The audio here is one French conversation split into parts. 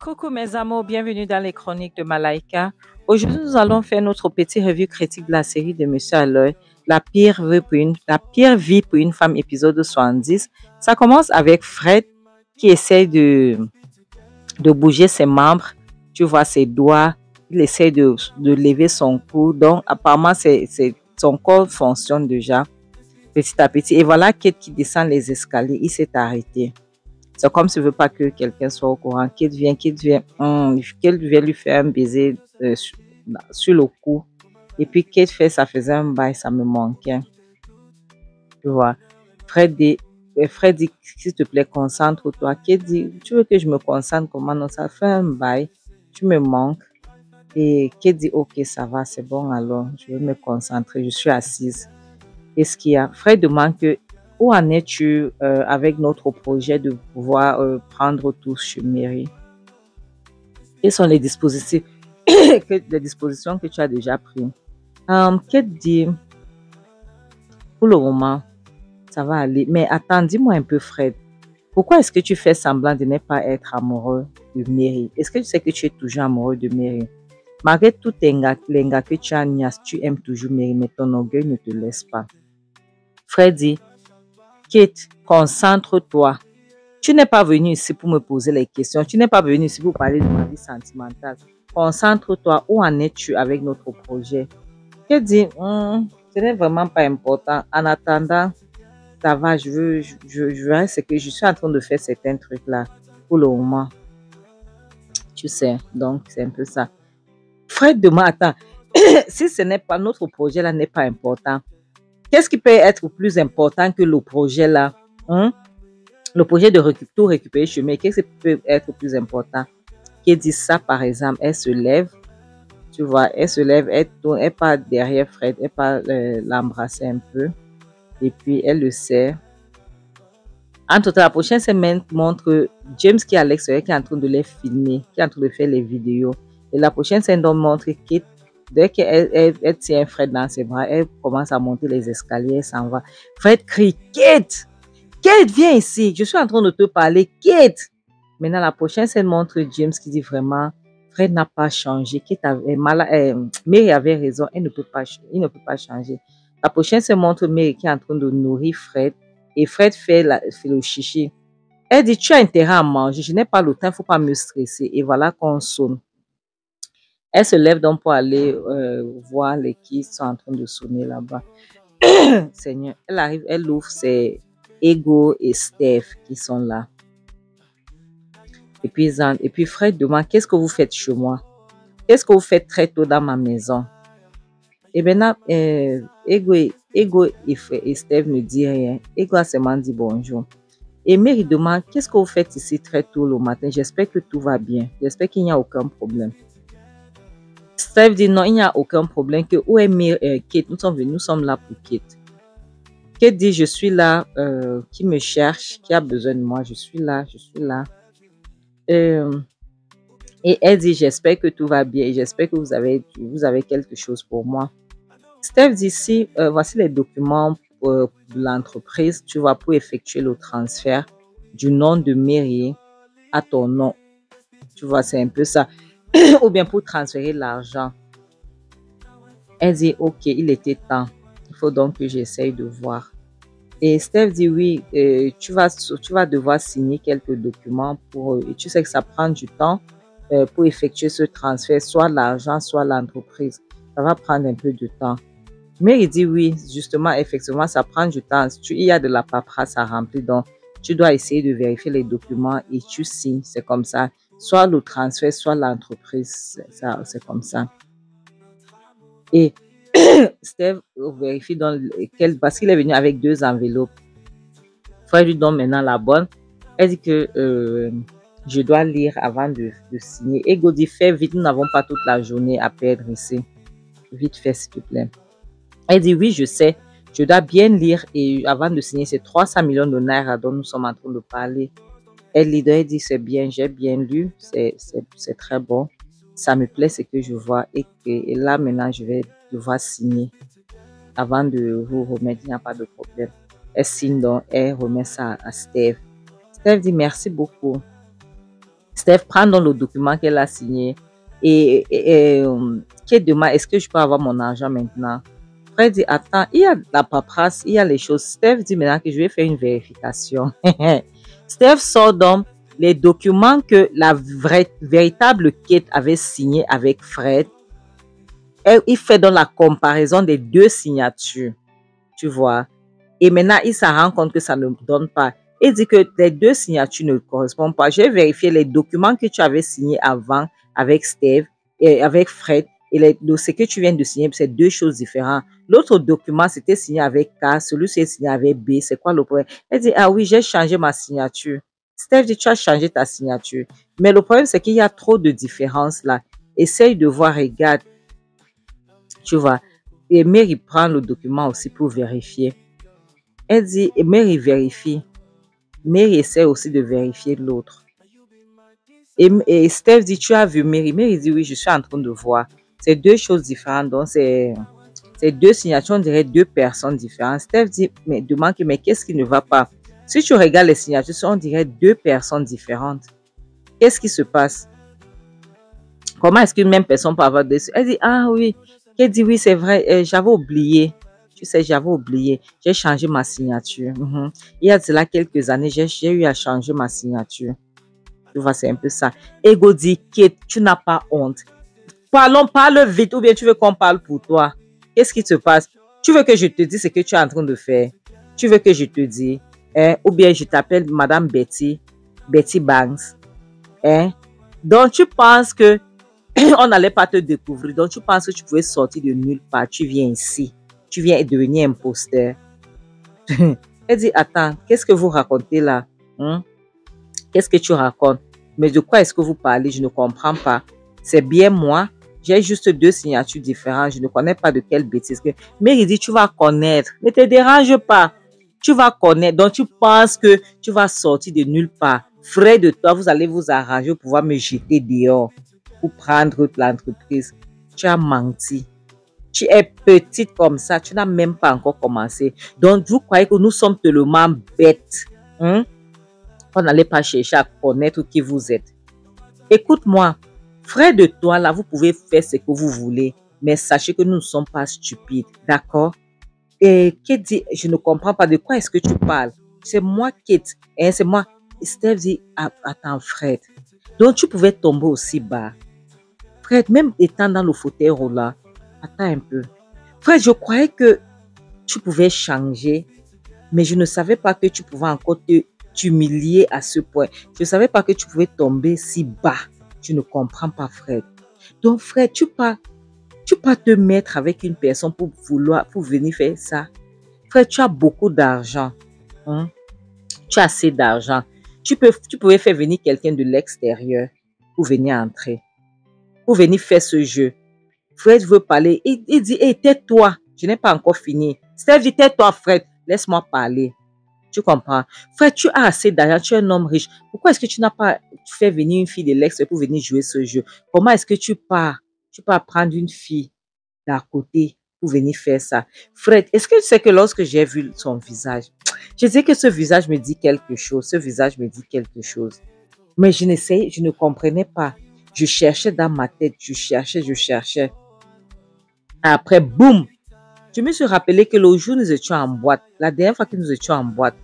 Coucou mes amours, bienvenue dans les chroniques de Malaika. Aujourd'hui, nous allons faire notre petit revue critique de la série de Monsieur Aloy, la pire vie pour une femme, épisode 70. Ça commence avec Fred qui essaie de bouger ses membres. Tu vois ses doigts, il essaie de lever son cou. Donc, apparemment, son corps fonctionne déjà petit à petit. Et voilà Kate qui descend les escaliers. Il s'est arrêté. C'est comme s'il ne veut pas que quelqu'un soit au courant. Kate vient lui faire un baiser sur le cou. Et puis Kate fait, ça faisait un bail, ça me manquait. Tu vois. Fred dit, s'il te plaît, concentre-toi. Kate dit, tu veux que je me concentre comment? Non, ça fait un bail. Tu me manques. Et Kate dit, ok, ça va, c'est bon alors. Je vais me concentrer. Je suis assise. Qu'est-ce qu'il y a? Fred demande où en es-tu avec notre projet de pouvoir prendre tout chez Mary? Quelles sont les dispositions que tu as déjà prises? Kate dit, pour le moment, ça va aller. Mais attends, dis-moi un peu, Fred. Pourquoi est-ce que tu fais semblant de ne pas être amoureux de Mary? Est-ce que tu sais que tu es toujours amoureux de Mary? Malgré tous les gars que tu as, Nias, tu aimes toujours Mary, mais ton orgueil ne te laisse pas. Fred dit, Kate, concentre-toi. Tu n'es pas venu ici pour me poser les questions. Tu n'es pas venu ici pour parler de ma vie sentimentale. Concentre-toi. Où en es-tu avec notre projet? Kate dit, ce n'est vraiment pas important. En attendant, ça va, je verrai ce que je suis en train de faire certains trucs-là pour le moment. Tu sais, donc c'est un peu ça. Fred demande, attends, si ce n'est pas notre projet là n'est pas important, qu'est-ce qui peut être plus important que le projet là? Le projet de tout récupérer chez moi, qu'est-ce qui peut être plus important? Qui dit ça, par exemple, elle se lève, tu vois, elle se lève, elle part derrière Fred, elle part l'embrasser un peu, et puis elle le serre. Entre temps, la prochaine semaine montre James qui est à l'extérieur, qui est en train de les filmer, qui est en train de faire les vidéos. Et la prochaine scène montre Kate, dès qu'elle tient Fred dans ses bras, elle commence à monter les escaliers, elle s'en va. Fred crie, Kate! Kate, viens ici, je suis en train de te parler, Kate! Maintenant, la prochaine scène montre James qui dit vraiment, Fred n'a pas changé, Mary avait raison, il ne peut pas changer. La prochaine scène montre Mary qui est en train de nourrir Fred, et Fred fait le chichi. Elle dit, tu as intérêt à manger, je n'ai pas le temps, il ne faut pas me stresser. Et voilà qu'on sonne. Elle se lève donc pour aller voir les qui sont en train de sonner là-bas. Seigneur, elle arrive, elle ouvre, c'est Ego et Steph qui sont là. Et puis Fred demande, qu'est-ce que vous faites chez moi? Qu'est-ce que vous faites très tôt dans ma maison? Et maintenant, Ego et Steph ne disent rien. Ego a seulement dit bonjour. Et Mary demande, qu'est-ce que vous faites ici très tôt le matin? J'espère que tout va bien. J'espère qu'il n'y a aucun problème. Steph dit, non, il n'y a aucun problème. Où est Kate? Nous sommes là pour Kate. Kate dit, je suis là, qui me cherche, qui a besoin de moi. Je suis là. Et elle dit, j'espère que tout va bien et j'espère que vous avez quelque chose pour moi. Steph dit, voici les documents de l'entreprise, tu vas pour effectuer le transfert du nom de Mary à ton nom. Tu vois, c'est un peu ça. Ou bien pour transférer l'argent. Elle dit, ok, il était temps. Il faut donc que j'essaye de voir. Et Steph dit, oui, tu vas devoir signer quelques documents et tu sais que ça prend du temps pour effectuer ce transfert, soit l'argent, soit l'entreprise. Ça va prendre un peu de temps. Mais il dit oui, justement, effectivement, ça prend du temps. Il y a de la paperasse à remplir, donc tu dois essayer de vérifier les documents et tu signes. C'est comme ça. Soit le transfert, soit l'entreprise. C'est comme ça. Et Steve vérifie parce qu'il est venu avec 2 enveloppes. Fred lui donne maintenant la bonne. Elle dit que je dois lire avant de signer. Ego dit, fais vite, nous n'avons pas toute la journée à perdre ici. Vite fait, s'il te plaît. Elle dit, oui, je sais, je dois bien lire et avant de signer, c'est 300 millions de naira dont nous sommes en train de parler. Elle dit, c'est bien, j'ai bien lu, c'est très bon, ça me plaît ce que je vois et là, maintenant, je vais devoir signer avant de vous remettre, il n'y a pas de problème. Elle signe donc, elle remet ça à Steph. Steph dit merci beaucoup. Steph prend dans le document qu'elle a signé et qui demande est-ce que je peux avoir mon argent maintenant? Fred dit attends, il y a la paperasse, il y a les choses. Steph dit maintenant que je vais faire une vérification. Steph sort donc les documents que la véritable Kate avait signé avec Fred. Il fait donc la comparaison des deux signatures, tu vois. Et maintenant, il se rend compte que ça ne donne pas. Il dit que les deux signatures ne correspondent pas. J'ai vérifié les documents que tu avais signés avant avec Steve et avec Fred. Et ce que tu viens de signer, c'est deux choses différentes. L'autre document, c'était signé avec K. Celui-ci est signé avec B. C'est quoi le problème? Elle dit, ah oui, j'ai changé ma signature. Steve dit, tu as changé ta signature. Mais le problème, c'est qu'il y a trop de différences là. Essaye de voir, regarde. Tu vois. Et Mary prend le document aussi pour vérifier. Elle dit, Mary vérifie. Mary essaie aussi de vérifier l'autre. Et Steph dit, tu as vu Mary? Mary dit, oui, je suis en train de voir. C'est deux choses différentes. Donc, c'est deux signatures, on dirait deux personnes différentes. Steph dit, mais demande, mais qu'est-ce qui ne va pas? Si tu regardes les signatures, on dirait deux personnes différentes. Qu'est-ce qui se passe? Comment est-ce qu'une même personne peut avoir deux? Elle dit, ah oui. Elle dit, oui, c'est vrai, j'avais oublié. Tu sais, j'avais oublié. J'ai changé ma signature. Il y a de là quelques années, j'ai eu à changer ma signature. Tu vois, c'est un peu ça. Ego dit, Kate, tu n'as pas honte. Parle vite ou bien tu veux qu'on parle pour toi. Qu'est-ce qui se passe? Tu veux que je te dise ce que tu es en train de faire? Tu veux que je te dise? Ou bien je t'appelle Madame Betty Banks. Donc, tu penses que on n'allait pas te découvrir. Donc, tu penses que tu pouvais sortir de nulle part. Tu viens ici. Tu viens devenir imposteur. Elle dit, attends, qu'est-ce que vous racontez là? Qu'est-ce que tu racontes? Mais de quoi est-ce que vous parlez? Je ne comprends pas. C'est bien moi. J'ai juste deux signatures différentes. Je ne connais pas de quelle bêtise. Mais il dit, tu vas connaître. Ne te dérange pas. Tu vas connaître. Donc, tu penses que tu vas sortir de nulle part. Frais de toi, vous allez vous arranger pour pouvoir me jeter dehors. Pour prendre l'entreprise. Tu as menti. Tu es petite comme ça. Tu n'as même pas encore commencé. Donc, vous croyez que nous sommes tellement bêtes. On n'allait pas chercher à connaître qui vous êtes. Écoute-moi. Frère de toi, là, vous pouvez faire ce que vous voulez. Mais sachez que nous ne sommes pas stupides. D'accord? Et Kate dit, je ne comprends pas de quoi est-ce que tu parles. C'est moi, Kate. C'est moi. Steph dit, attends, Fred. Donc, tu pouvais tomber aussi bas. Fred, même étant dans le fauteuil roulant, attends un peu. Fred, je croyais que tu pouvais changer, mais je ne savais pas que tu pouvais encore t'humilier à ce point. Je ne savais pas que tu pouvais tomber si bas. Tu ne comprends pas, Fred. Donc, Fred, tu peux te mettre avec une personne pour venir faire ça. Fred, tu as beaucoup d'argent. Tu as assez d'argent. Tu pouvais faire venir quelqu'un de l'extérieur pour venir entrer. Pour venir faire ce jeu. Fred veut parler. Il dit, hey, tais-toi. Je n'ai pas encore fini. Steph dit, tais-toi, Fred. Laisse-moi parler. Tu comprends? Fred, tu as assez d'argent. Tu es un homme riche. Pourquoi est-ce que tu n'as pas fait venir une fille de l'extérieur pour venir jouer ce jeu? Comment est-ce que tu pars? Tu peux prendre une fille d'à côté pour venir faire ça. Fred, est-ce que tu sais que lorsque j'ai vu son visage, je sais que ce visage me dit quelque chose. Ce visage me dit quelque chose. Mais je ne comprenais pas. Je cherchais dans ma tête. Je cherchais. Après, boum! Je me suis rappelé que le jour où nous étions en boîte, la dernière fois que nous étions en boîte,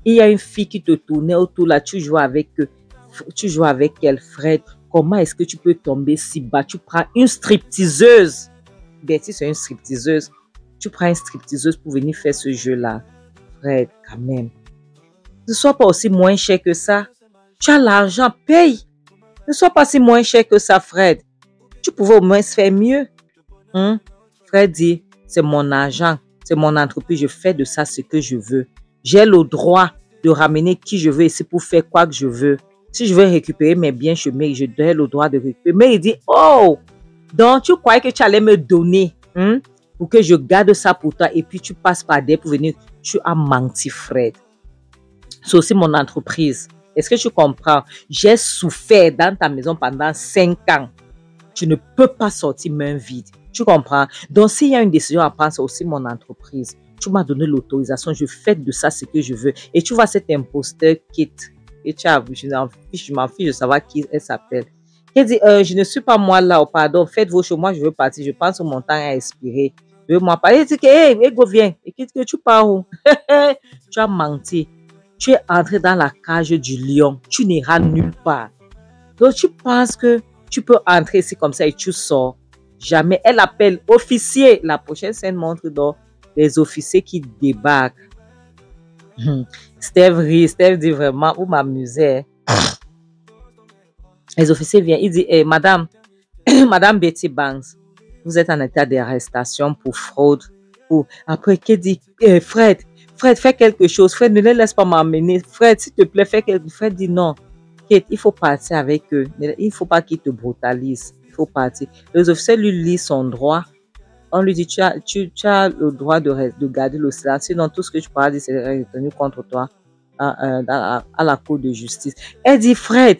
il y a une fille qui te tournait autour là, tu jouais avec elle, Fred. Comment est-ce que tu peux tomber si bas? Tu prends une stripteaseuse. Betty, c'est une stripteaseuse. Tu prends une stripteaseuse pour venir faire ce jeu-là. Fred, quand même. Ne sois pas aussi moins cher que ça. Tu as l'argent, paye. Ne sois pas si moins cher que ça, Fred. Tu pouvais au moins faire mieux. Fred dit, c'est mon argent, c'est mon entreprise, je fais de ça ce que je veux. J'ai le droit de ramener qui je veux ici pour faire quoi que je veux. Si je veux récupérer mes biens chez moi, je donne le droit de récupérer. Mais il dit, oh, donc tu croyais que tu allais me donner pour que je garde ça pour toi et puis tu passes par derrière pour venir. Tu as menti, Fred. C'est aussi mon entreprise. Est-ce que tu comprends? J'ai souffert dans ta maison pendant 5 ans. Tu ne peux pas sortir main vide. Tu comprends? Donc, s'il y a une décision à prendre, c'est aussi mon entreprise. Tu m'as donné l'autorisation. Je fais de ça ce que je veux. Et tu vois cet imposteur Kate. Et tu as, je m'en fiche de savoir qui elle s'appelle. Elle dit, je ne suis pas moi là, oh, pardon, faites vos choses, moi je veux partir, je pense que mon temps a expiré. Je veux moi parler. Elle dit que, hey, Ego, viens. Et que tu pars où? Tu as menti. Tu es entré dans la cage du lion. Tu n'iras nulle part. Donc, tu penses que tu peux entrer ici comme ça et tu sors. Jamais. Elle appelle officier. La prochaine scène montre donc les officiers qui débarquent. Steve rit. Steve dit vraiment, vous m'amusez. Les officiers viennent. Il dit, hey, madame, madame Betty Banks, vous êtes en état d'arrestation pour fraude. Après, qui dit, Fred, fais quelque chose. Fred, ne les laisse pas m'emmener. Fred, s'il te plaît, fais quelque chose. Fred dit non. Kate, il faut partir avec eux. Il ne faut pas qu'ils te brutalisent. Il faut partir. Les officiers lui lisent son droit. On lui dit, tu as le droit de garder le silence. Sinon, tout ce que tu pourras dire, c'est retenu contre toi à la cour de justice. Elle dit, Fred,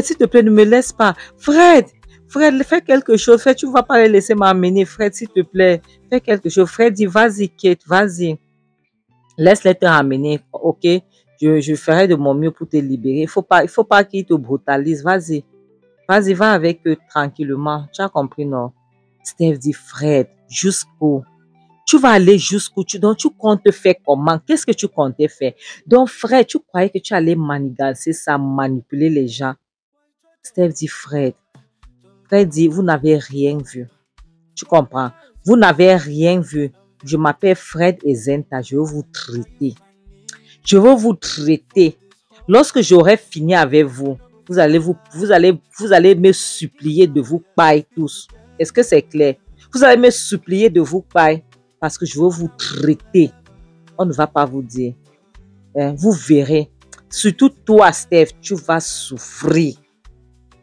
s'il te plaît, ne me laisse pas. Fred, fais quelque chose. Fred, tu ne vas pas les laisser m'amener. Fred, s'il te plaît, fais quelque chose. Fred dit, vas-y, Kate, vas-y. Laisse-les te ramener. OK? Je ferai de mon mieux pour te libérer. Il faut pas qu'ils te brutalisent. Vas-y. Vas-y, va avec eux tranquillement. Tu as compris, non? Steve dit, Fred, jusqu'où? Tu vas aller jusqu'où? Donc, tu comptes faire comment? Qu'est-ce que tu comptais faire? Donc, Fred, tu croyais que tu allais manigancer ça, manipuler les gens? Steve dit, Fred dit, vous n'avez rien vu. Tu comprends? Vous n'avez rien vu. Je m'appelle Fred Ezenta. Je veux vous traiter. Je veux vous traiter. Lorsque j'aurai fini avec vous, vous allez me supplier de vous pailler tous. Est-ce que c'est clair? Vous allez me supplier de vous pailler parce que je veux vous traiter. On ne va pas vous dire. Vous verrez. Surtout toi, Steph, tu vas souffrir.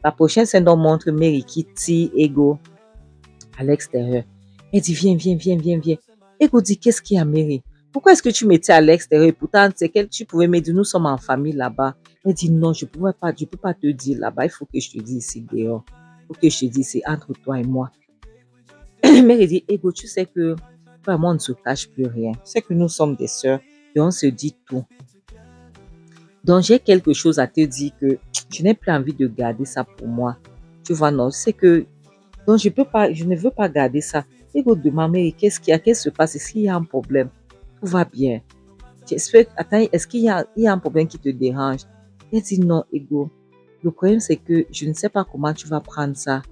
La prochaine scène montre Mary qui tire Ego à l'extérieur. Elle dit, viens. Ego dit, qu'est-ce qu'il y a, Mary? Pourquoi est-ce que tu m'étais à l'extérieur? Pourtant, c'est qu'elle, tu pouvais me dire, nous sommes en famille là-bas. Elle dit, non, je peux pas te dire là-bas. Il faut que je te dise ici dehors. Il faut que je te dise ici entre toi et moi. Mary dit, Ego, tu sais que vraiment, on ne se cache plus rien. Tu sais que nous sommes des sœurs et on se dit tout. Donc, j'ai quelque chose à te dire que je n'ai plus envie de garder ça pour moi. Tu vois, non, c'est que donc je ne veux pas garder ça. Ego demande, Mary, qu'est-ce qu'il y a? Qu'est-ce qui se passe? Est-ce qu'il y a un problème? Tout va bien. Attends, est-ce qu'il y a un problème qui te dérange? Elle dit non, Ego. Le problème, c'est que je ne sais pas comment tu vas prendre ça,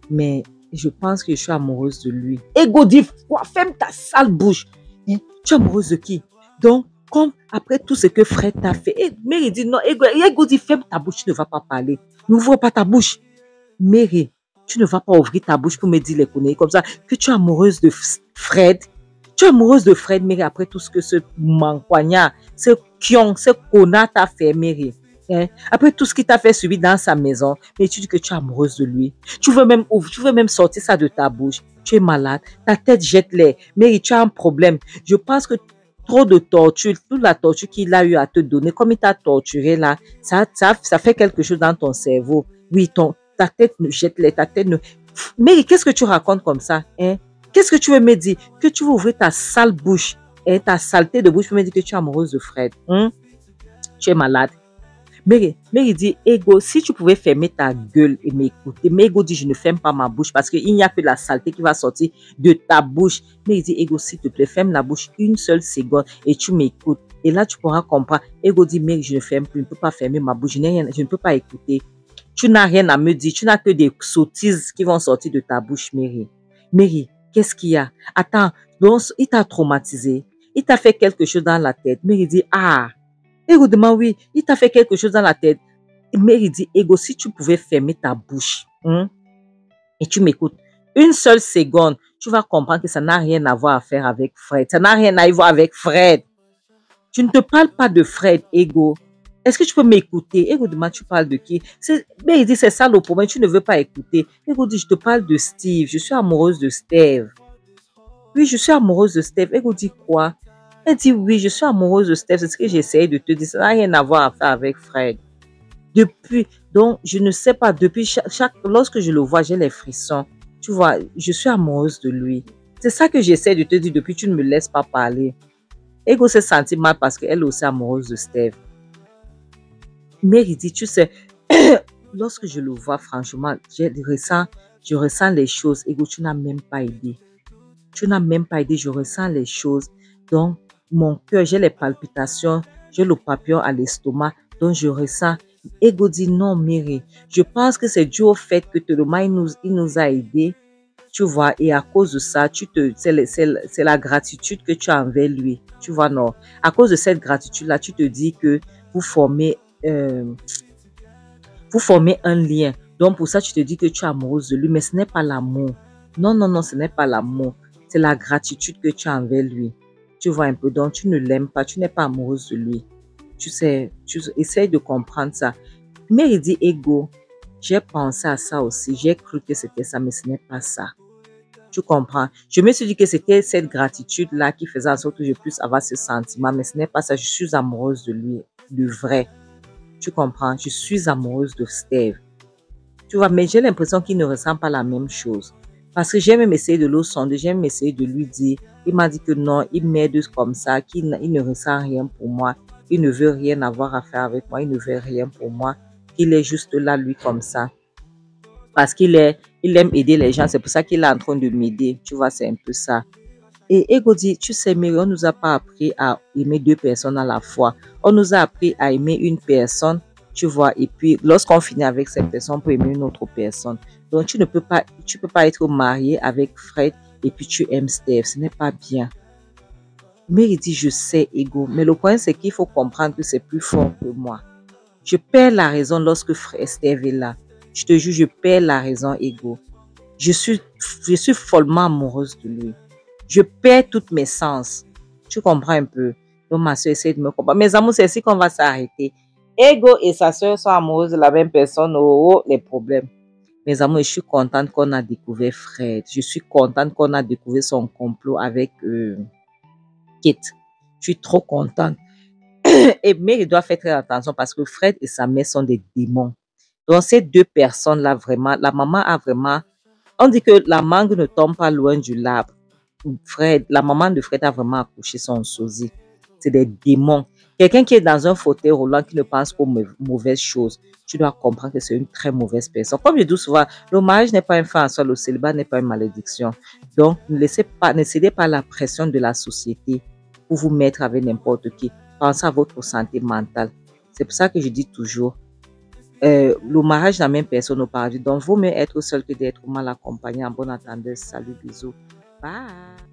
mais je pense que je suis amoureuse de lui. Ego dit, quoi? Ferme ta sale bouche. Tu es amoureuse de qui? Donc, comme après tout ce que Fred t'a fait, Mary dit non, Ego dit, ferme ta bouche, tu ne vas pas parler. N'ouvre pas ta bouche. Mary, tu ne vas pas ouvrir ta bouche pour me dire les conneries comme ça, que tu es amoureuse de Fred. Tu es amoureuse de Fred, Mary, après tout ce que ce mancoignard, ce kion, ce connard t'a fait, Mary. Après tout ce qu'il t'a fait subir dans sa maison, mais tu dis que tu es amoureuse de lui. Tu veux même sortir ça de ta bouche. Tu es malade, ta tête jette l'air. Mary, tu as un problème. Je pense que trop de torture, toute la torture qu'il a eu à te donner, comme il t'a torturé là, ça fait quelque chose dans ton cerveau. Oui, ta tête jette l'air, Mary, qu'est-ce que tu racontes comme ça? Qu'est-ce que tu veux me dire? Que tu veux ouvrir ta sale bouche, ta saleté de bouche pour me dire que tu es amoureuse de Fred. Tu es malade. Mary dit, Ego, si tu pouvais fermer ta gueule et m'écouter. Mais Ego dit, je ne ferme pas ma bouche parce qu'il n'y a que la saleté qui va sortir de ta bouche. Mary dit, Ego, s'il te plaît, ferme la bouche une seule seconde et tu m'écoutes. Et là, tu pourras comprendre. Ego dit, Mary, je ne ferme plus, je ne peux pas fermer ma bouche, je ne peux pas écouter. Tu n'as rien à me dire, tu n'as que des sottises qui vont sortir de ta bouche, Mary. Mary, qu'est-ce qu'il y a? Attends, donc, il t'a traumatisé. Il t'a fait quelque chose dans la tête. Mary dit, ah. Ego demande, oui, il t'a fait quelque chose dans la tête. Mary dit, Ego, si tu pouvais fermer ta bouche et tu m'écoutes une seule seconde, tu vas comprendre que ça n'a rien à voir à faire avec Fred. Ça n'a rien à voir avec Fred. Tu ne te parles pas de Fred, Ego. Est-ce que tu peux m'écouter? Ego demande, tu parles de qui? Mary dit, c'est ça le problème, tu ne veux pas écouter. Ego dit, je te parle de Steve. Je suis amoureuse de Steve. Oui, je suis amoureuse de Steve. Ego dit quoi? Elle dit, oui, je suis amoureuse de Steph. C'est ce que j'essaie de te dire. Ça n'a rien à voir à faire avec Fred. Donc, je ne sais pas, depuis lorsque je le vois, j'ai les frissons. Tu vois, je suis amoureuse de lui. C'est ça que j'essaie de te dire depuis tu ne me laisses pas parler. Ego s'est senti mal parce qu'elle est aussi amoureuse de Steph. Mary dit, tu sais, lorsque je le vois, franchement, je ressens les choses. Ego, tu n'as même pas aidé. Tu n'as même pas aidé, je ressens les choses. Donc, mon cœur, j'ai les palpitations, j'ai le papillon à l'estomac, donc je ressens. Ego dit non, Mary, je pense que c'est dû au fait que Thelema, il nous a aidés, tu vois, et à cause de ça, c'est la gratitude que tu as envers lui, tu vois, non. À cause de cette gratitude-là, tu te dis que vous formez, euh, vous formez un lien. Donc, pour ça, tu te dis que tu es amoureuse de lui, mais ce n'est pas l'amour. Non, non, non, ce n'est pas l'amour. C'est la gratitude que tu as envers lui. Tu vois un peu, donc tu ne l'aimes pas, tu n'es pas amoureuse de lui. Tu sais, tu essayes de comprendre ça. Mais il dit, Ego, j'ai pensé à ça aussi, j'ai cru que c'était ça, mais ce n'est pas ça. Tu comprends? Je me suis dit que c'était cette gratitude-là qui faisait en sorte que je puisse avoir ce sentiment, mais ce n'est pas ça. Je suis amoureuse de lui, le vrai. Tu comprends? Je suis amoureuse de Steve. Tu vois, mais j'ai l'impression qu'il ne ressent pas la même chose. Parce que j'ai même essayé de le sonder, j'ai même essayé de lui dire. Il m'a dit que non, il m'aide comme ça, qu'il ne ressent rien pour moi. Il ne veut rien avoir à faire avec moi, il ne veut rien pour moi. Qu'il est juste là, lui, comme ça. Parce il aime aider les gens, c'est pour ça qu'il est en train de m'aider. Tu vois, c'est un peu ça. Et Ego dit, tu sais, Mary, on ne nous a pas appris à aimer deux personnes à la fois. On nous a appris à aimer une personne, tu vois, et puis lorsqu'on finit avec cette personne, on peut aimer une autre personne. Donc, tu peux pas être marié avec Fred et puis tu aimes Steve. Ce n'est pas bien. Mary dit, je sais, Ego, mais le point, c'est qu'il faut comprendre que c'est plus fort que moi. Je perds la raison lorsque Steve est là. Je te jure, je perds la raison, Ego. Je suis follement amoureuse de lui. Je perds toutes mes sens. Tu comprends un peu? Donc, ma soeur essaie de me comprendre. Mes amours, c'est ici qu'on va s'arrêter. Ego et sa soeur sont amoureuses de la même personne. Oh, les problèmes. Mes amours, je suis contente qu'on a découvert Fred. Je suis contente qu'on a découvert son complot avec Kate. Je suis trop contente. Mais il doit faire très attention parce que Fred et sa mère sont des démons. Donc, ces deux personnes-là, vraiment, la maman a vraiment... On dit que la mangue ne tombe pas loin du arbre. Fred, la maman de Fred a vraiment accouché son sosie. C'est des démons. Quelqu'un qui est dans un fauteuil roulant, qui ne pense qu'aux mauvaises choses, tu dois comprendre que c'est une très mauvaise personne. Comme je dis souvent, le mariage n'est pas un fait en soi, le célibat n'est pas une malédiction. Donc, ne cédez pas à la pression de la société pour vous mettre avec n'importe qui. Pensez à votre santé mentale. C'est pour ça que je dis toujours, le mariage n'amène personne au paradis. Donc, vaut mieux être seul que d'être mal accompagné. En bonne attendance. Salut, bisous. Bye.